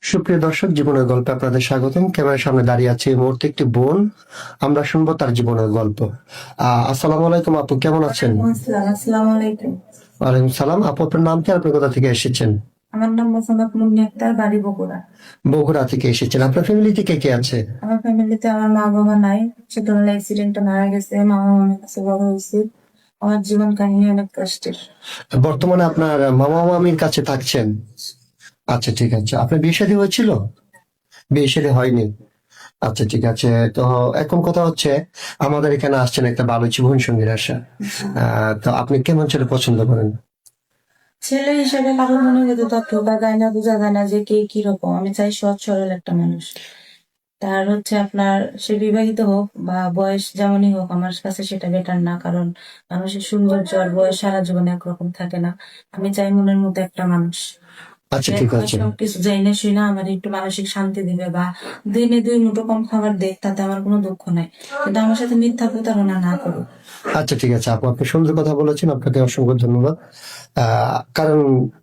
সুপ্রিয় দর্শক, জীবনের গল্পে আপনাদের স্বাগতম। ক্যামেরার সামনে দাঁড়িয়ে আছে এই মুহূর্তে একটি বোন। আমরা শুনবো তার জীবনের গল্প। আসসালামু আলাইকুম আপু, কেমন আছেন? আসসালামু আলাইকুম। ওয়ালাইকুম সালাম। আপু, আপনার নাম কি? আপনি কোথা থেকে এসেছেন? আমার নাম মোসাম্মদ মুন্নি আক্তার, বাড়ি বগুড়া। বগুড়া থেকে এসেছেন। আপনার ফ্যামিলিতে কে কে আছে? আমার ফ্যামিলিতে আমার মা বাবা নাই, ছোটবেলায় অ্যাক্সিডেন্টে মারা গেছে। মামা মামির কাছে বড় হয়েছি। আমার জীবন কাহিনী অনেক কষ্টের। বর্তমানে আপনার মামা মামির কাছে থাকছেন? আচ্ছা, ঠিক আছে। আপনার বিয়ে শাদী হয়েছিল? বিয়ে শাদী হয়নি? আচ্ছা, ঠিক আছে। তো এখন কথা হচ্ছে, আমাদের এখানে আসছেন একটা ভালো জীবন সঙ্গীর আশা। তো আপনি কেমন ছেলে পছন্দ করেন? ছেলে হিসেবে কারোর মনে কিন্তু তথ্যটা যায় না, বোঝা যায় না যে কে কিরকম। আমি চাই সৎ সরল একটা মানুষ। তার হচ্ছে আপনার সে বিবাহিত হোক বা বয়স যেমনই হোক, আমার কাছে সেটা বেটার না। কারণ মানুষের সৌন্দর্য আর বয়স সারা জীবনে একরকম থাকে না। আমি চাই মনের মধ্যে একটা মানুষ আচ্ছা, যে ঠিক আমার আছে। সবকিছু জেনে শুনে আমার একটু মানসিক শান্তি দিবে, বা দিনে দুই মুঠো কম খাবার দেখ, তাতে আমার কোনো দুঃখ নাই। কিন্তু আমার সাথে মিথ্যা প্রতারণা না করুক। আচ্ছা, ঠিক আছে আপু, আপনি সুন্দর কথা বলেছেন, আপনাকে অসংখ্য ধন্যবাদ। কারণ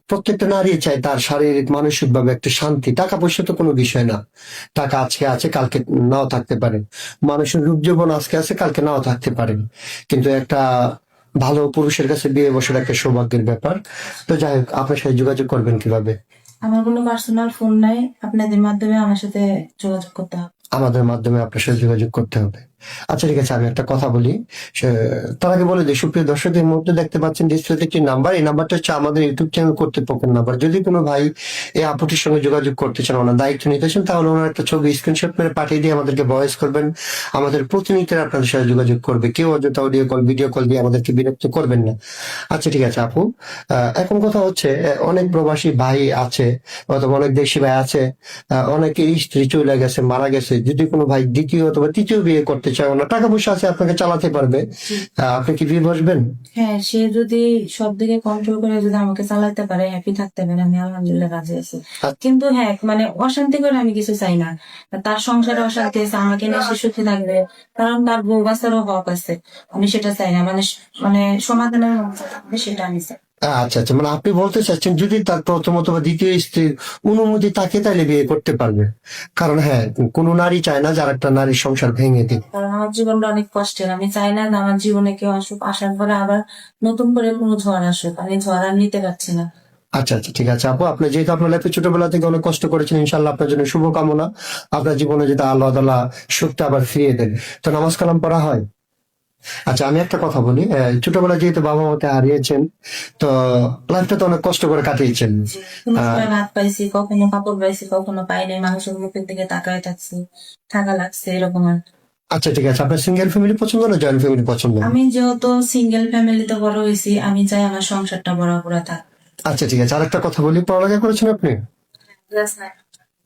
প্রত্যেকটা নারী চায় তার শারীরিক মানসিক ভাবে একটা শান্তি। টাকা পয়সা তো কোনো বিষয় না। টাকা আজকে আছে, কালকে নাও থাকতে পারে। মানুষের রূপ যৌবন আজকে আছে, কালকে নাও থাকতে পারে। কিন্তু একটা ভালো পুরুষের কাছে বিয়ে বসার একটা সৌভাগ্যের ব্যাপার। তো যাই হোক, আপনার সাথে যোগাযোগ করবেন কিভাবে? আমার কোনো পার্সোনাল ফোন নাই, আপনাদের মাধ্যমে আমার সাথে যোগাযোগ করতে হবে। আমাদের মাধ্যমে আপনার সাথে যোগাযোগ করতে হবে। আচ্ছা, ঠিক আছে। আমি একটা কথা বলি। তার আগে বলে দিই, সুপ্রিয় দর্শক, এই মুহূর্তে দেখতে পাচ্ছেন ডিসপ্লেতে একটি নাম্বার। এই নাম্বারটা হচ্ছে আমাদের ইউটিউব চ্যানেল কর্তৃপক্ষের নাম্বার। যদি কোনো ভাই এই আপুটির সঙ্গে যোগাযোগ করতে চান, ওনার দায়িত্ব নিতে চান, তাহলে ওনার একটা ছবি স্ক্রিনশট মেরে পাঠিয়ে দিয়ে আমাদেরকে ভয়েস করবেন। আমাদের প্রতিনিধিরা আপনাদের সাথে যোগাযোগ করবে। কেউ অযথা অডিও কল, ভিডিও কল দিয়ে আমাদেরকে বিরক্ত করবেন না। আচ্ছা, ঠিক আছে আপু। এখন কথা হচ্ছে, অনেক প্রবাসী ভাই আছে অথবা অনেক দেশি ভাই আছে, অনেকের স্ত্রী চলে গেছে, মারা গেছে। যদি কোনো ভাই দ্বিতীয় অথবা তৃতীয় বিয়ে করতে চায়, ওনার টাকা পয়সা আছে, আপনাকে চালাতে পারবে, আপনি কি বিয়ে বসবেন? হ্যাঁ, সে যদি সব দিকে কন্ট্রোল করে যদি আমাকে চালাতে পারে, হ্যাপি থাকতে পারে, আমি আলহামদুলিল্লাহ রাজি আছি। কিন্তু হ্যাঁ, মানে অশান্তি করে আমি কিছু চাই না। তার সংসারে অশান্তি আছে, আমাকে নিয়ে সে সুখী থাকবে। কারণ তার বউ বাচ্চারও হক আছে। আমি সেটা চাই না। মানে সমাধানের মধ্যে থাকবে, সেটা আমি চাই। আচ্ছা, আচ্ছা, মানে আপনি বলতে চাচ্ছেন যদি তার প্রথমত বা দ্বিতীয় স্ত্রীর অনুমতি থাকে তাহলে বিয়ে করতে পারবে। কারণ হ্যাঁ, কোনো নারী চায় না যার একটা নারীর সংসার ভেঙে দিক। কারণ আমার জীবনটা অনেক কষ্টের। আমি চাই না যে আমার জীবনে কেউ আসুক, আসার পরে আবার নতুন করে কোনো ঝড় আসুক। আমি ঝড় আর নিতে পারছি না। আচ্ছা, আচ্ছা, ঠিক আছে আপু, আপনি যেহেতু আপনার লাইফে ছোটবেলা থেকে অনেক কষ্ট করেছেন, ইনশাল্লাহ আপনার জন্য শুভকামনা। আপনার জীবনে যেটা আল্লাহ তাআলা সুখটা আবার ফিরিয়ে দেন। তো নামাজ কালাম পড়া হয়? আচ্ছা, আমি একটা কথা বলি। ছোটবেলায় যেহেতু বাবা মাকে হারিয়েছেন, তো লাইফটা তো অনেক কষ্ট করে কাটিয়েছেন। কোনো আহ, সময় ভাত পাইছি, কখনো কাপড় পাইছি, কখনো পাই নাই। মানুষের মুখের দিকে তাকায় থাকছি, থাকা লাগছে, এরকম আর কি। আচ্ছা, ঠিক আছে। আপনার সিঙ্গেল ফ্যামিলি পছন্দ না জয়েন্ট ফ্যামিলি পছন্দ? আমি যেহেতু সিঙ্গেল ফ্যামিলিতে বড় হয়েছি, আমি চাই আমার সংসারটা বড় করে থাক। আচ্ছা, ঠিক আছে। আরেকটা কথা বলি, পড়ালেখা করেছেন আপনি?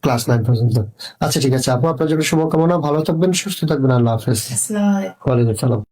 ক্লাস 9 পর্যন্ত। আচ্ছা, ঠিক আছে আপু, আপনার জন্য শুভকামনা। ভালো থাকবেন, সুস্থ থাকবেন। আল্লাহ হাফেজ। আসসালামু আলাইকুম। ওয়ালাইকুম সালাম।